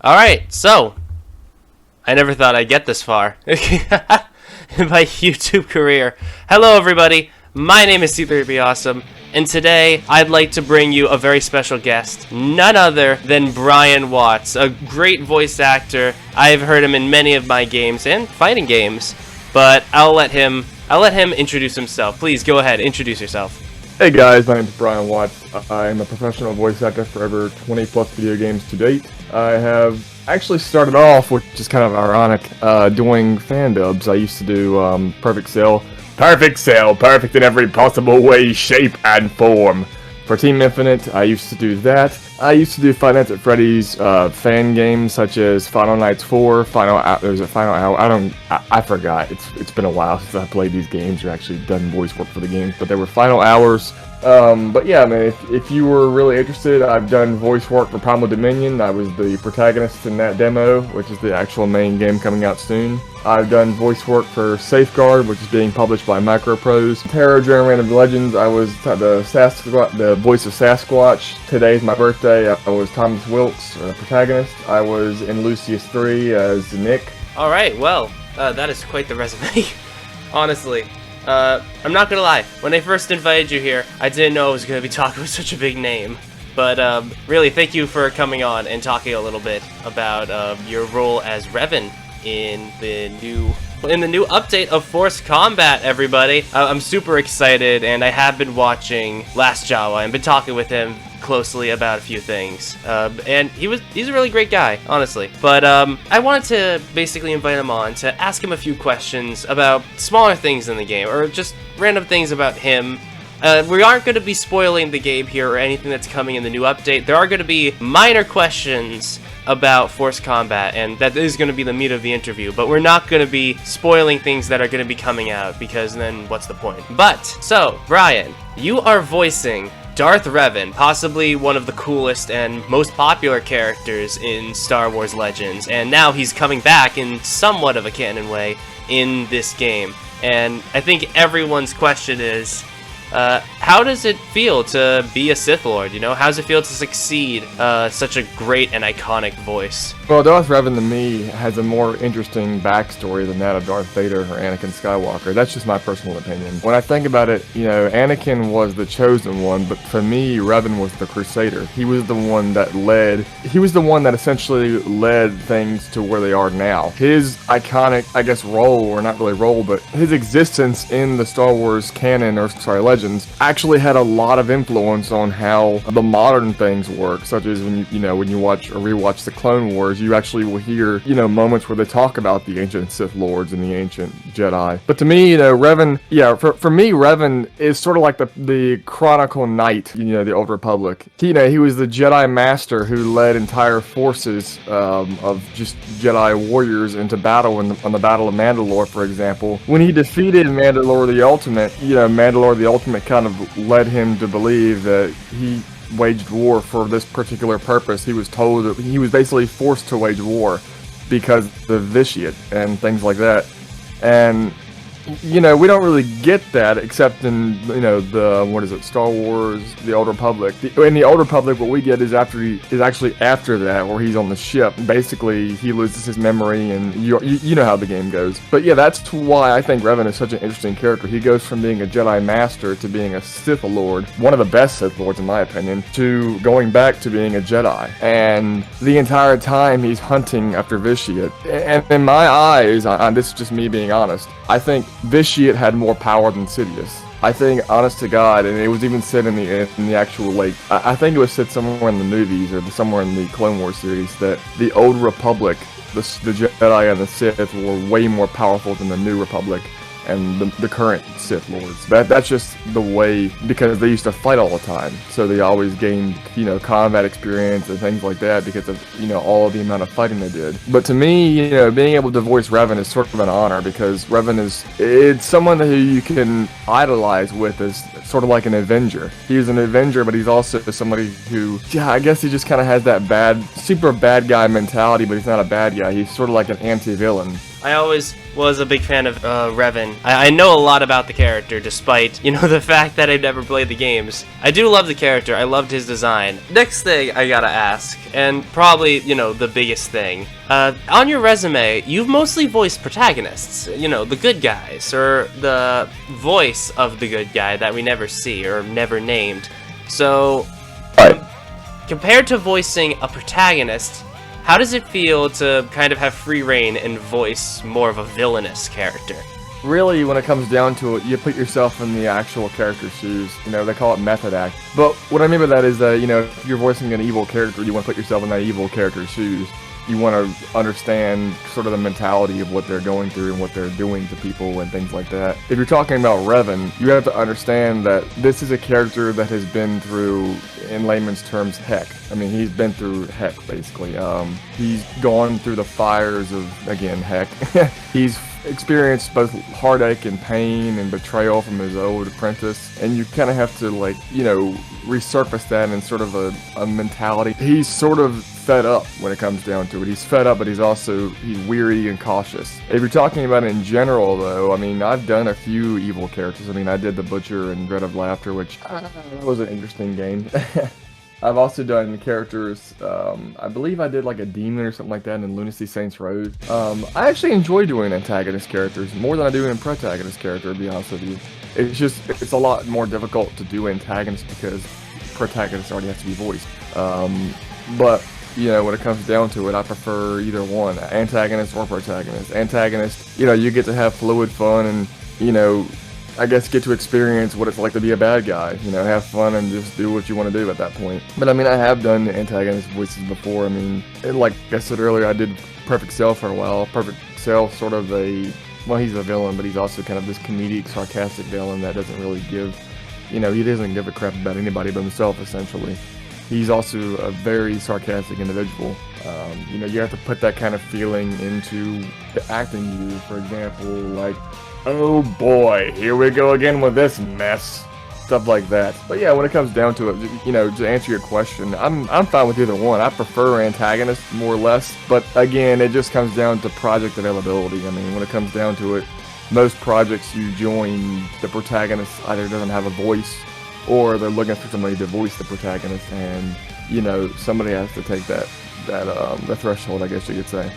Alright, so, I never thought I'd get this far in my YouTube career. Hello everybody, my name is C3BAwesome, and today I'd like to bring you a very special guest, none other than Brian Watts, a great voice actor. I've heard him in many of my games and fighting games, but I'll let him introduce himself. Please go ahead, introduce yourself. Hey guys, my name is Brian Watts. I'm a professional voice actor for over 20 plus video games to date. I have actually started off, which is kind of ironic, doing fan dubs. I used to do Perfect Cell. Perfect in every possible way, shape, and form. For Team Infinite, I used to do that. I used to do Five Nights at Freddy's fan games such as Final Nights 4, I forgot. It's been a while since I played these games or actually done voice work for the games, but they were Final Hours. But yeah, man, if you were really interested, I've done voice work for Primal Dominion. I was the protagonist in that demo, which is the actual main game coming out soon. I've done voice work for Safeguard, which is being published by Microprose. Terror During Random Legends, I was the voice of Sasquatch. Today's my birthday. I was Thomas Wilkes, protagonist. I was in Lucius 3 as Nick. Alright, well, that is quite the resume, honestly. I'm not gonna lie, when I first invited you here, I didn't know I was gonna be talking with such a big name. But, really, thank you for coming on and talking a little bit about, your role as Revan in the new update of Force Combat, everybody. I'm super excited, and I have been watching Last Jawa and been talking with him closely about a few things, and he's a really great guy, honestly. But I wanted to basically invite him on to ask him a few questions about smaller things in the game, or just random things about him. We aren't going to be spoiling the game here or anything that's coming in the new update. There are going to be minor questions about Force Combat, and that is going to be the meat of the interview, but we're not going to be spoiling things that are going to be coming out, because then what's the point? But, so, Brian, you are voicing Darth Revan, possibly one of the coolest and most popular characters in Star Wars Legends, and now he's coming back in somewhat of a canon way in this game. And I think everyone's question is, how does it feel to be a Sith Lord, you know? How does it feel to succeed such a great and iconic voice? Well, Darth Revan to me has a more interesting backstory than that of Darth Vader or Anakin Skywalker. That's just my personal opinion. When I think about it, you know, Anakin was the chosen one, but for me, Revan was the Crusader. He was the one that essentially led things to where they are now. His iconic, I guess, role, or not really role, but his existence in the Star Wars canon, Legends, actually had a lot of influence on how the modern things work, such as when you watch or rewatch the Clone Wars, you actually will hear, moments where they talk about the ancient Sith Lords and the ancient Jedi. But to me, Revan, for me, Revan is sort of like the Chronicle Knight, the Old Republic. He was the Jedi Master who led entire forces of just Jedi warriors into battle on the Battle of Mandalore, for example. When he defeated Mandalore the Ultimate, Mandalore the Ultimate kind of led him to believe that he waged war for this particular purpose. He was told that he was basically forced to wage war because of the vitiate and things like that. And we don't really get that except in Star Wars, the Old Republic. In the Old Republic, what we get is actually after that, where he's on the ship. Basically, he loses his memory, and you know how the game goes. But yeah, that's why I think Revan is such an interesting character. He goes from being a Jedi Master to being a Sith Lord, one of the best Sith Lords in my opinion, to going back to being a Jedi. And the entire time he's hunting after vitiate. And in my eyes, this is just me being honest, I think vitiate had more power than Sidious. I think, honest to God, and it was even said in the actual, I think it was said somewhere in the movies or somewhere in the Clone Wars series that the Old Republic, the Jedi and the Sith, were way more powerful than the New Republic and the current Sith Lords. That's just the way, because they used to fight all the time, so they always gained, combat experience and things like that because of, all of the amount of fighting they did. But to me, being able to voice Revan is sort of an honor, because Revan it's someone who you can idolize with as sort of like an Avenger. He's an Avenger, but he's also somebody who, I guess he just kind of has that super bad guy mentality, but he's not a bad guy. He's sort of like an anti-villain. I always was a big fan of Revan. I know a lot about the character, despite, the fact that I've never played the games. I do love the character. I loved his design. Next thing I gotta ask, and probably, the biggest thing. On your resume, you've mostly voiced protagonists, the good guys, or the voice of the good guy that we never see or never named. So, compared to voicing a protagonist, how does it feel to kind of have free reign and voice more of a villainous character? Really, when it comes down to it, you put yourself in the actual character's shoes. They call it method act. But what I mean by that is that, if you're voicing an evil character, you want to put yourself in that evil character's shoes. You want to understand sort of the mentality of what they're going through and what they're doing to people and things like that. If you're talking about Revan, you have to understand that this is a character that has been through, in layman's terms, heck. I mean, he's been through heck, basically. He's gone through the fires of, again, heck. He's experienced both heartache and pain and betrayal from his old apprentice, and you kind of have to, resurface that in sort of a mentality. He's sort of fed up when it comes down to it. He's fed up, but he's weary and cautious. If you're talking about it in general, though, I mean, I've done a few evil characters. I mean, I did the Butcher and Dread of Laughter, which was an interesting game. I've also done characters, I believe I did like a demon or something like that in Lunacy Saints Road. I actually enjoy doing antagonist characters more than I do in protagonist character, to be honest with you. It's a lot more difficult to do antagonists because protagonists already have to be voiced. But when it comes down to it, I prefer either one, antagonist or protagonist. Antagonist, you get to have fluid fun and, I guess get to experience what it's like to be a bad guy, have fun and just do what you want to do at that point. But I mean, I have done antagonist voices before. I mean, like I said earlier, I did Perfect Cell for a while. Perfect Cell, sort of he's a villain, but he's also kind of this comedic, sarcastic villain that doesn't really give, he doesn't give a crap about anybody but himself, essentially. He's also a very sarcastic individual. You have to put that kind of feeling into the acting you do. For example, like, oh boy, here we go again with this mess. Stuff like that. But yeah, when it comes down to it, to answer your question, I'm fine with either one. I prefer antagonist more or less, but again, it just comes down to project availability. I mean, when it comes down to it, most projects you join, the protagonist either doesn't have a voice or they're looking for somebody to voice the protagonist, and somebody has to take the threshold, I guess you could say.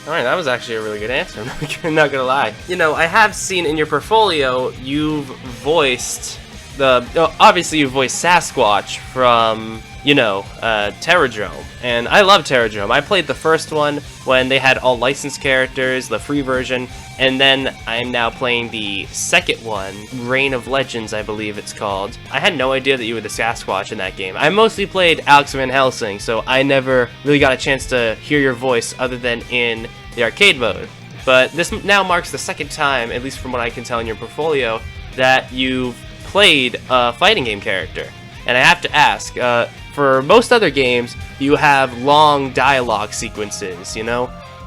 Alright, that was actually a really good answer, I'm not gonna lie. I have seen in your portfolio, you've voiced obviously you voiced Sasquatch from, Terradrome, and I love Terradrome. I played the first one when they had all licensed characters, the free version, and then I'm now playing the second one, Reign of Legends, I believe it's called. I had no idea that you were the Sasquatch in that game. I mostly played Alex Van Helsing, so I never really got a chance to hear your voice other than in the arcade mode. But this now marks the second time, at least from what I can tell in your portfolio, that you've played a fighting game character. And I have to ask, for most other games, you have long dialogue sequences,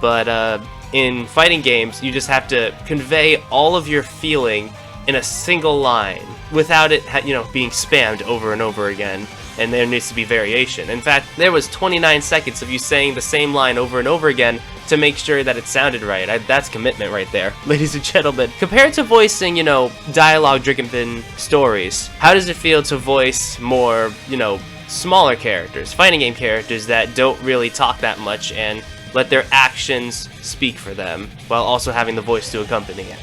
but in fighting games, you just have to convey all of your feeling in a single line without it, being spammed over and over again, and there needs to be variation. In fact, there was 29 seconds of you saying the same line over and over again to make sure that it sounded right. That's commitment right there, ladies and gentlemen. Compared to voicing, dialogue-driven stories, how does it feel to voice more, smaller characters, fighting game characters that don't really talk that much and let their actions speak for them, while also having the voice to accompany it?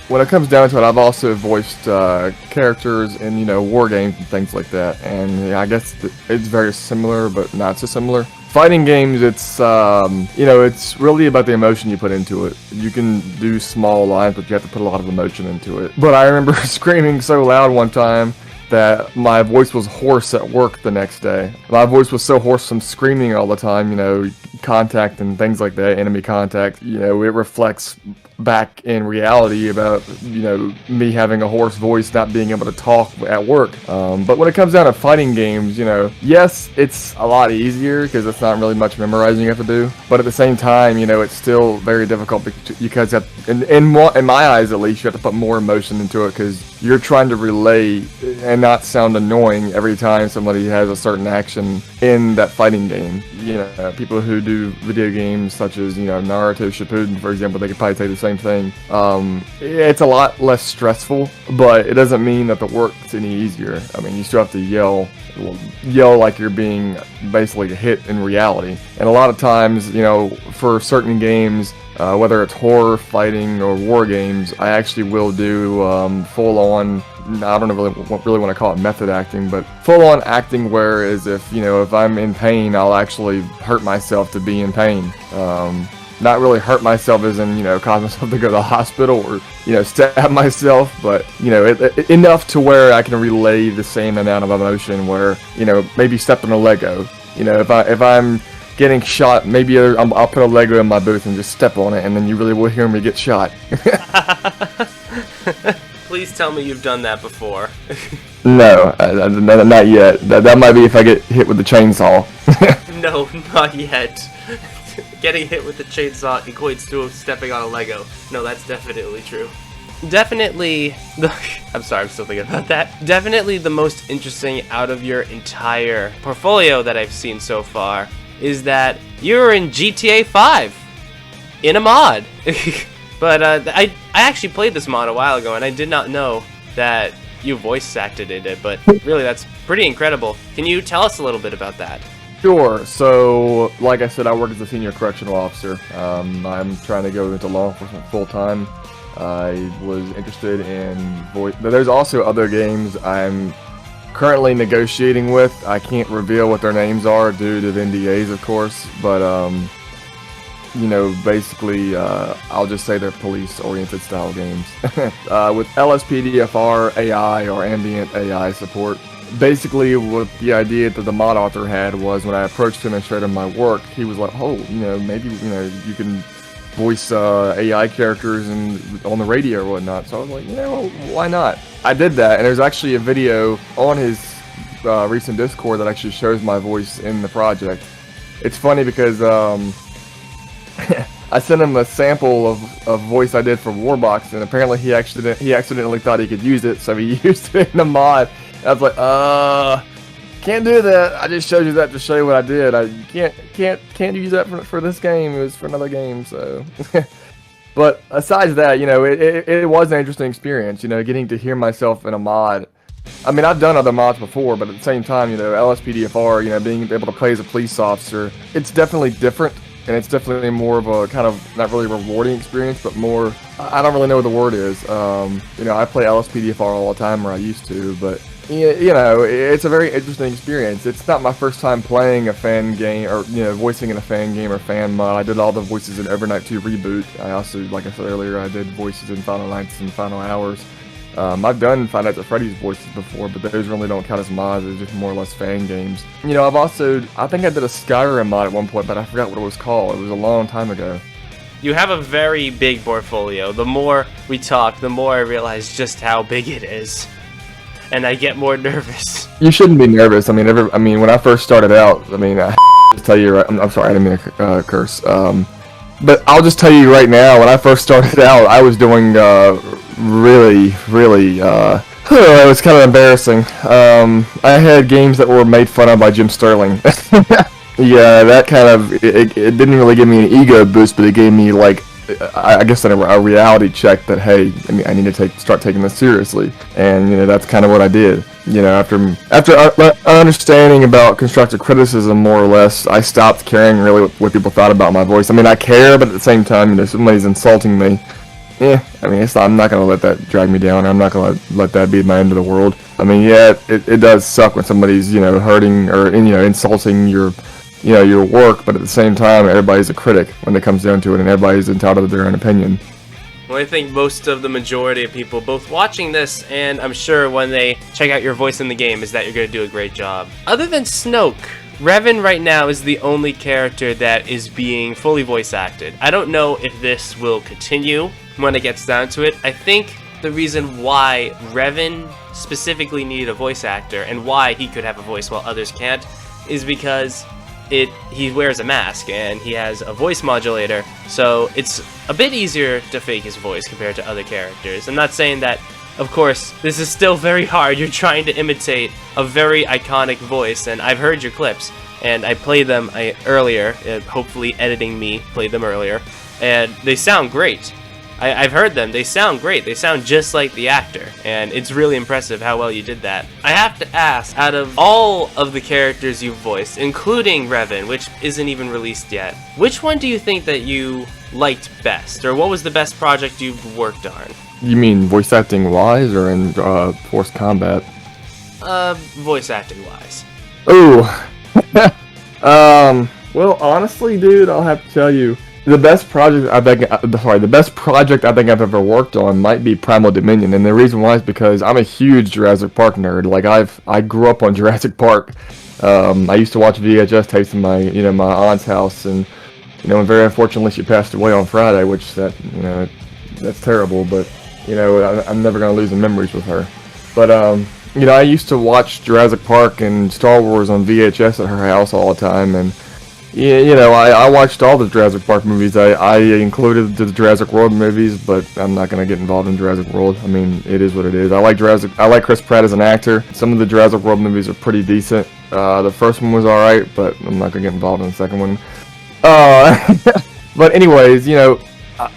When it comes down to it, I've also voiced characters in, war games and things like that, and I guess it's very similar, but not so similar. Fighting games, it's really about the emotion you put into it. You can do small lines, but you have to put a lot of emotion into it. But I remember screaming so loud one time that my voice was hoarse at work the next day. My voice was so hoarse from screaming all the time, contact and things like that, enemy contact, it reflects back in reality about, me having a hoarse voice, not being able to talk at work. But when it comes down to fighting games, yes, it's a lot easier because it's not really much memorizing you have to do. But at the same time, it's still very difficult because in my eyes at least, you have to put more emotion into it because you're trying to relay, and not sound annoying every time somebody has a certain action in that fighting game. You know, people who do video games such as, you know, Naruto Shippuden, for example, they could probably say the same thing. It's a lot less stressful, but it doesn't mean that the work's any easier. I mean, you still have to yell like you're being basically hit in reality. And a lot of times, you know, for certain games, whether it's horror, fighting, or war games, I actually will do full-on, I don't really want to call it method acting, but full-on acting, whereas if I'm in pain, I'll actually hurt myself to be in pain. Not really hurt myself as in, you know, cause myself to go to the hospital or, you know, stab myself, but, you know, enough to where I can relay the same amount of emotion where, you know, maybe step on a Lego. You know, if I'm getting shot, maybe I'll put a Lego in my booth and just step on it, and then you really will hear me get shot. Please tell me you've done that before. No, not yet. That might be if I get hit with the chainsaw. No, not yet. Getting hit with the chainsaw equates to stepping on a Lego. No, that's definitely true. Definitely, I'm sorry, I'm still thinking about that. Definitely the most interesting out of your entire portfolio that I've seen so far is that you're in GTA 5 in a mod. But I actually played this mod a while ago, and I did not know that you voice acted in it, but really that's pretty incredible. Can you tell us a little bit about that? Sure. So, like I said, I work as a senior correctional officer. I'm trying to go into law enforcement full-time. I was interested in voice. There's also other games I'm currently negotiating with. I can't reveal what their names are due to the NDAs, of course, but you know, basically, I'll just say they're police-oriented style games. With LSPDFR AI or ambient AI support. Basically, what the idea that the mod author had was when I approached him and showed him my work, he was like, oh, you know, maybe, you know, you can voice AI characters on the radio or whatnot. So I was like, you know, why not? I did that, and there's actually a video on his recent Discord that actually shows my voice in the project. It's funny because I sent him a sample of voice I did for Warbox, and apparently he accidentally thought he could use it, so he used it in a mod. I was like, can't do that. I just showed you that to show you what I did. You can't use that for this game. It was for another game, so. But aside that, you know, it was an interesting experience, you know, getting to hear myself in a mod. I mean, I've done other mods before, but at the same time, you know, LSPDFR, you know, being able to play as a police officer, it's definitely different. And it's definitely more of a kind of, not really rewarding experience, but more, I don't really know what the word is. You know, I play LSPDFR all the time, or I used to, but, you know, it's a very interesting experience. It's not my first time playing a fan game, or, you know, voicing in a fan game or fan mod. I did all the voices in Overnight 2 Reboot. I also, like I said earlier, I did voices in Final Nights and Final Hours. I've done Five Nights at Freddy's voices before, but those really don't count as mods. They're just more or less fan games. You know, I think I did a Skyrim mod at one point, but I forgot what it was called. It was a long time ago. You have a very big portfolio. The more we talk, the more I realize just how big it is. And I get more nervous. You shouldn't be nervous. I mean, when I first started out, I mean, I just tell you, I'm sorry, I didn't mean to curse. But I'll just tell you right now, when I first started out, I was doing really, it was kind of embarrassing. I had games that were made fun of by Jim Sterling. Yeah, that kind of, it didn't really give me an ego boost, but it gave me, like, I guess a reality check that, hey, I need to start taking this seriously. And, you know, that's kind of what I did. You know, after understanding about constructive criticism, more or less, I stopped caring really what people thought about my voice. I mean, I care, but at the same time, you know, somebody's insulting me. Yeah, I mean, I'm not going to let that drag me down. I'm not going to let that be my end of the world. I mean, yeah, it does suck when somebody's, you know, hurting or, you know, insulting your work, but at the same time, everybody's a critic when it comes down to it, and everybody's entitled to their own opinion. Well, I think most of the majority of people, both watching this and I'm sure when they check out your voice in the game, is that you're going to do a great job. Other than Snoke, Revan right now is the only character that is being fully voice acted. I don't know if this will continue when it gets down to it. I think the reason why Revan specifically needed a voice actor and why he could have a voice while others can't is because he wears a mask and he has a voice modulator, so it's a bit easier to fake his voice compared to other characters. I'm not saying that of course, this is still very hard. You're trying to imitate a very iconic voice, and I've heard your clips, and I played them earlier, hopefully editing me played them earlier, and they sound great. I've heard them. They sound great. They sound just like the actor, and it's really impressive how well you did that. I have to ask, out of all of the characters you've voiced, including Revan, which isn't even released yet, which one do you think that you liked best, or what was the best project you've worked on? You mean voice acting wise, or in Force Combat? Voice acting wise. Ooh. Well, honestly, dude, I'll have to tell you, the best project I think I've ever worked on might be Primal Dominion, and the reason why is because I'm a huge Jurassic Park nerd. Like I grew up on Jurassic Park. I used to watch VHS tapes in my my aunt's house, and and very unfortunately she passed away on Friday, which that's terrible. But I'm never gonna lose the memories with her. But I used to watch Jurassic Park and Star Wars on VHS at her house all the time, and I watched all the Jurassic Park movies. I included the Jurassic World movies, but I'm not gonna get involved in Jurassic World. I mean, it is what it is. I like Chris Pratt as an actor. Some of the Jurassic World movies are pretty decent. The first one was alright, but I'm not gonna get involved in the second one. But anyways,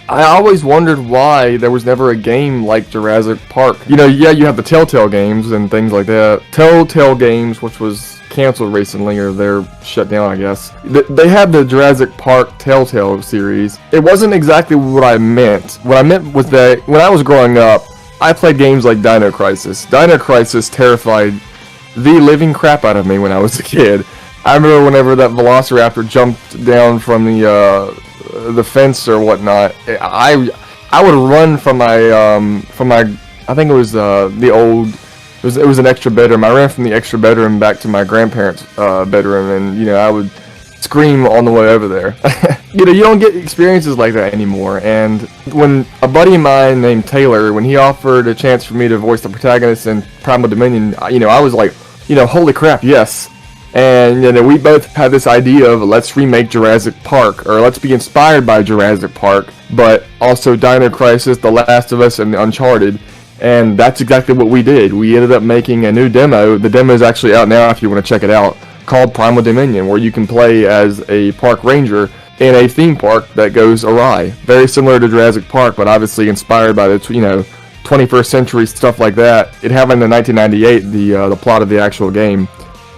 I always wondered why there was never a game like Jurassic Park. Yeah, you have the Telltale games and things like that. Telltale Games, which was canceled recently, or they're shut down, I guess. They had the Jurassic Park Telltale series. It wasn't exactly what I meant. What I meant was that when I was growing up, I played games like Dino Crisis. Dino Crisis terrified the living crap out of me when I was a kid. I remember whenever that Velociraptor jumped down from the fence or whatnot, I would run from my I think it was the old. It was an extra bedroom. I ran from the extra bedroom back to my grandparents' bedroom, and I would scream on the way over there. You don't get experiences like that anymore. And when a buddy of mine named Taylor, when he offered a chance for me to voice the protagonist in Primal Dominion, I was like, holy crap, yes. And we both had this idea of let's remake Jurassic Park, or let's be inspired by Jurassic Park, but also Dino Crisis, The Last of Us, and Uncharted. And that's exactly what we did. We ended up making a new demo. The demo is actually out now if you want to check it out, called Primal Dominion, where you can play as a park ranger in a theme park that goes awry. Very similar to Jurassic Park, but obviously inspired by the 21st century stuff like that. It happened in 1998, the plot of the actual game.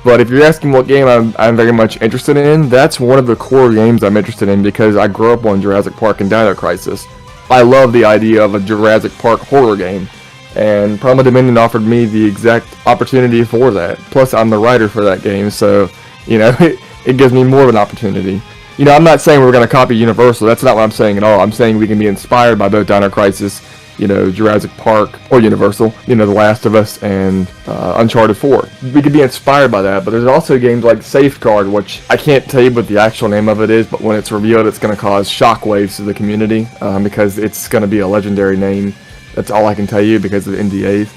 But if you're asking what game I'm very much interested in, that's one of the core games I'm interested in because I grew up on Jurassic Park and Dino Crisis. I love the idea of a Jurassic Park horror game. And Primal Dominion offered me the exact opportunity for that. Plus, I'm the writer for that game, so, it gives me more of an opportunity. I'm not saying we're going to copy Universal. That's not what I'm saying at all. I'm saying we can be inspired by both Dino Crisis, Jurassic Park, or Universal, The Last of Us, and Uncharted 4. We could be inspired by that, but there's also games like Safeguard, which I can't tell you what the actual name of it is, but when it's revealed, it's going to cause shockwaves to the community, because it's going to be a legendary name. That's all I can tell you because of the NDAs.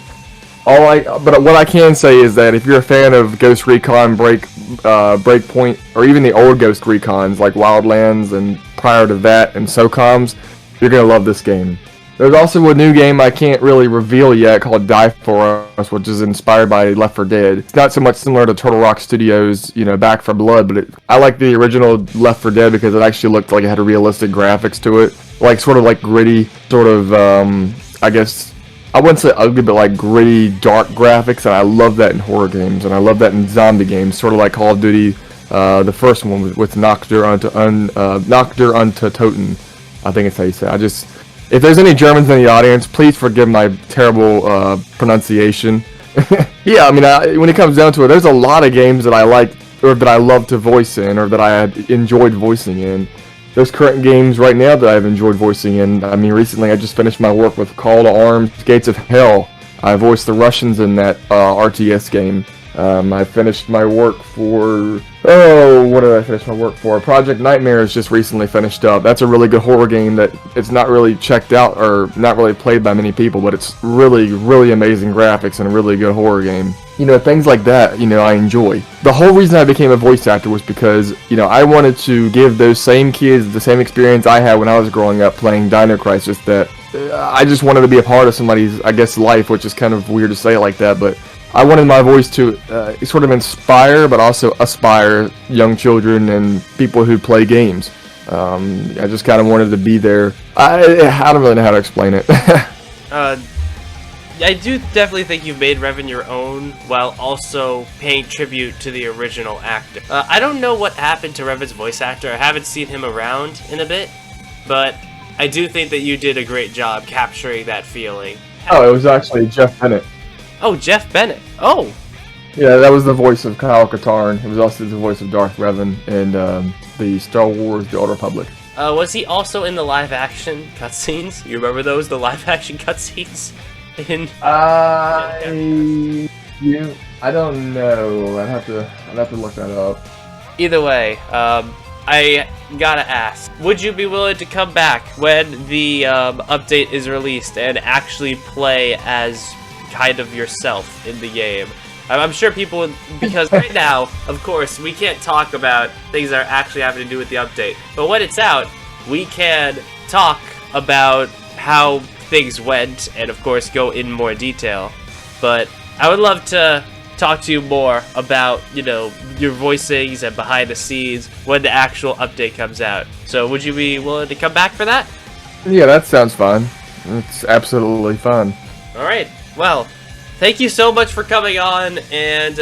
But what I can say is that if you're a fan of Ghost Recon Breakpoint, or even the old Ghost Recons like Wildlands and prior to that and SOCOMs, you're going to love this game. There's also a new game I can't really reveal yet called Die For Us, which is inspired by Left 4 Dead. It's not so much similar to Turtle Rock Studios, Back 4 Blood, but I like the original Left 4 Dead because it actually looked like it had realistic graphics to it. Sort of gritty, sort of, I guess, I wouldn't say ugly, but gritty, dark graphics, and I love that in horror games, and I love that in zombie games, sort of like Call of Duty, the first one with Nacht unter Toten, I think it's how you say it. If there's any Germans in the audience, please forgive my terrible pronunciation. Yeah, I mean, when it comes down to it, there's a lot of games that I like, or that I love to voice in, or that I had enjoyed voicing in. There's current games right now that I've enjoyed voicing in. I mean, recently I just finished my work with Call to Arms, Gates of Hell. I voiced the Russians in that RTS game. I finished my work for... what did I finish my work for? Project Nightmare is just recently finished up. That's a really good horror game that it's not really checked out or not really played by many people, but it's really, really amazing graphics and a really good horror game. Things like that, I enjoy. The whole reason I became a voice actor was because, I wanted to give those same kids the same experience I had when I was growing up playing Dino Crisis that I just wanted to be a part of somebody's, I guess, life, which is kind of weird to say it like that, but I wanted my voice to sort of inspire, but also aspire young children and people who play games. I just kind of wanted to be there. I don't really know how to explain it. I do definitely think you've made Revan your own, while also paying tribute to the original actor. I don't know what happened to Revan's voice actor. I haven't seen him around in a bit, but I do think that you did a great job capturing that feeling. Oh, it was actually Jeff Bennett. Oh, Jeff Bennett. Oh! Yeah, that was the voice of Kyle Katarn. It was also the voice of Darth Revan in the Star Wars The Old Republic. Was he also in the live-action cutscenes? You remember those, the live-action cutscenes? I don't know. I'd have to look that up. Either way, I gotta ask, would you be willing to come back when the update is released and actually play as kind of yourself in the game? I'm sure people would, because right now, of course, we can't talk about things that are actually having to do with the update. But when it's out, we can talk about how things went and, of course, go in more detail. But I would love to talk to you more about, you know, your voicings and behind the scenes when the actual update comes out. So would you be willing to come back for that? Yeah, that sounds fun. It's absolutely fun. Alright, well, thank you so much for coming on and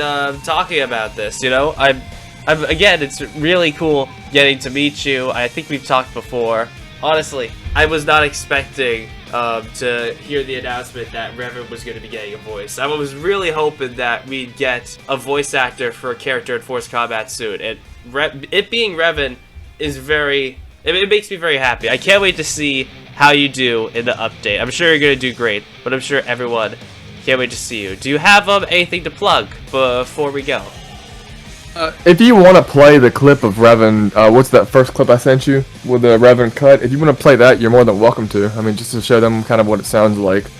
talking about this. You know, I'm again, it's really cool getting to meet you. I think we've talked before. Honestly, I was not expecting to hear the announcement that Revan was going to be getting a voice. I was really hoping that we'd get a voice actor for a character in Force Combat soon, and it being Revan is it makes me very happy. I can't wait to see how you do in the update. I'm sure you're going to do great, but I'm sure everyone can't wait to see you. Do you have anything to plug before we go? If you want to play the clip of Revan, what's that first clip I sent you with the Revan cut? If you want to play that, you're more than welcome to. I mean, just to show them kind of what it sounds like.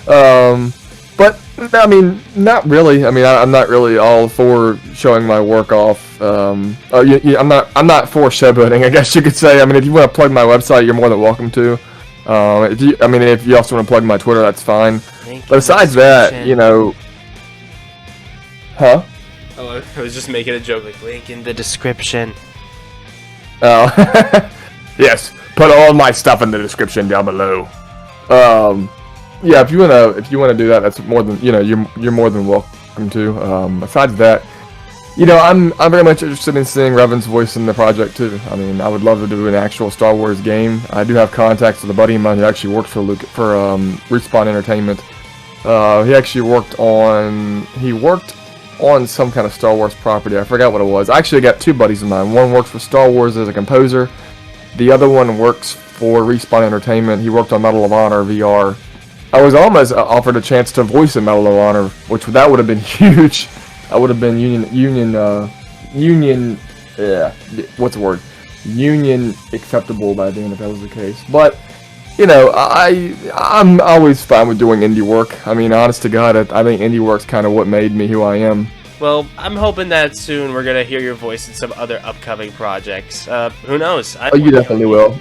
But I mean, not really. I mean, I'm not really all for showing my work off. I'm not for showboating, I guess you could say. I mean, if you want to plug my website, you're more than welcome to. If you also want to plug my Twitter, that's fine. But besides that, you know, huh? Oh, I was just making a joke, like, link in the description. Oh, yes. Put all my stuff in the description down below. Yeah, if you wanna do that, that's more than, you know, you're more than welcome to. Besides that, you know, I'm very much interested in seeing Revan's voice in the project too. I mean, I would love to do an actual Star Wars game. I do have contacts with a buddy of mine who actually worked for Respawn Entertainment. He actually worked on some kind of Star Wars property. I forgot what it was. I actually got two buddies of mine. One works for Star Wars as a composer. The other one works for Respawn Entertainment. He worked on Medal of Honor VR. I was almost offered a chance to voice in Medal of Honor, which that would have been huge. I would have been union acceptable by then if that was the case. But you know, I'm always fine with doing indie work. I mean, honest to God, I think indie work's kind of what made me who I am. Well, I'm hoping that soon we're gonna hear your voice in some other upcoming projects. Who knows? You definitely will.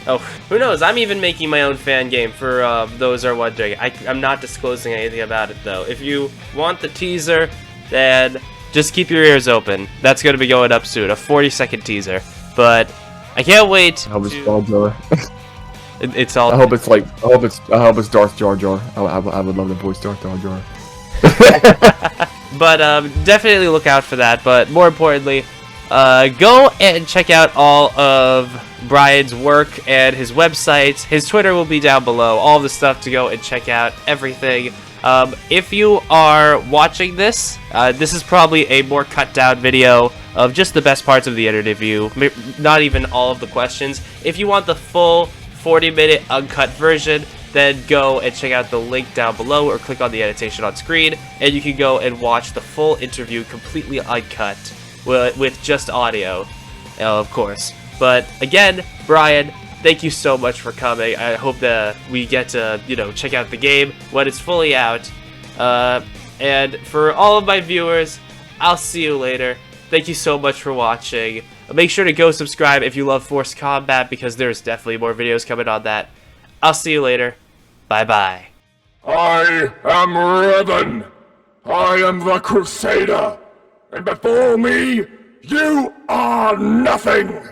Oh, who knows? I'm even making my own fan game for those who are wondering. I'm not disclosing anything about it, though. If you want the teaser, then just keep your ears open. That's gonna be going up soon, a 40-second teaser. But I can't wait. I hope it's Jar Jar. It's all. I hope it's Darth Jar Jar. I would love to voice Darth Jar Jar. But definitely look out for that. But more importantly, go and check out all of Brian's work and his website. His Twitter will be down below. All the stuff to go and check out everything. If you are watching this, this is probably a more cut down video of just the best parts of the interview, not even all of the questions. If you want the full 40-minute uncut version, then go and check out the link down below or click on the annotation on screen, and you can go and watch the full interview completely uncut with just audio, of course. But again, Brian, thank you so much for coming. I hope that we get to, you know, check out the game when it's fully out. And for all of my viewers, I'll see you later. Thank you so much for watching. Make sure to go subscribe if you love Force Combat, because there's definitely more videos coming on that. I'll see you later. Bye-bye. I am Revan. I am the Crusader. And before me, you are nothing.